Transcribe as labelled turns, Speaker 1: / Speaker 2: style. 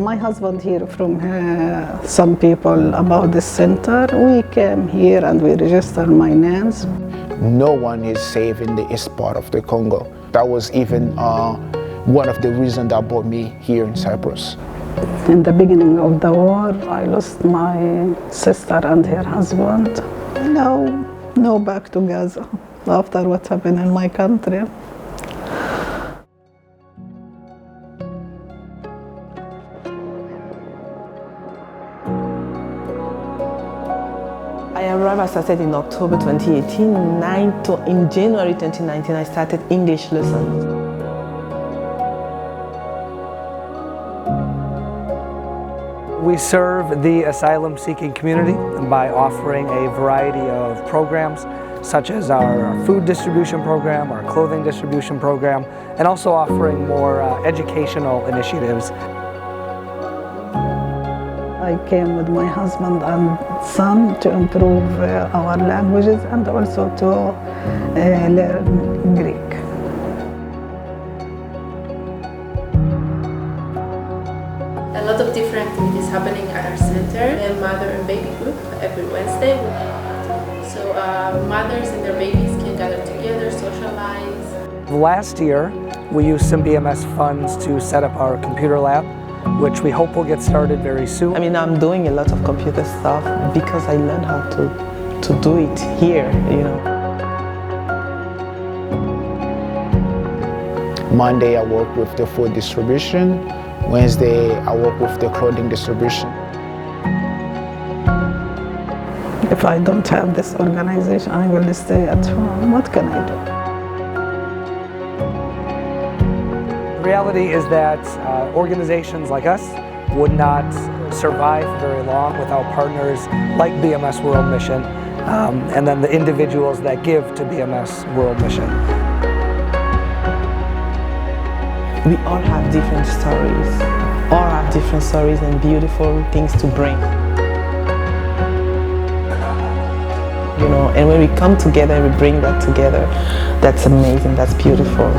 Speaker 1: my husband heard from some people about this center. We came here and we registered my names.
Speaker 2: No one is safe in the east part of the Congo. That was even one of the reasons that brought me here in Cyprus.
Speaker 1: In the beginning of the war, I lost my sister and her husband. No back to Gaza after what happened in my country.
Speaker 3: I arrived, as I said, in October 2018. In January 2019, I started English lessons.
Speaker 4: We serve the asylum-seeking community by offering a variety of programs, such as our food distribution program, our clothing distribution program, and also offering more educational initiatives.
Speaker 1: I came with my husband and son to improve our languages and also to learn Greek.
Speaker 5: A lot of different activities happening at our center. A mother and baby group every Wednesday. So mothers and their babies can gather together, socialize.
Speaker 4: Last year, we used some BMS funds to set up our computer lab, which we hope will get started very soon.
Speaker 3: I mean, I'm doing a lot of computer stuff because I learned how to do it here, you know.
Speaker 2: Monday, I work with the food distribution. Wednesday, I work with the clothing distribution.
Speaker 1: If I don't have this organization, I will stay at home. What can I do?
Speaker 4: The reality is that organizations like us would not survive very long without partners like BMS World Mission, and then the individuals that give to BMS World Mission.
Speaker 3: We all have different stories and beautiful things to bring. You know, and when we come together, we bring that together. That's amazing, that's beautiful.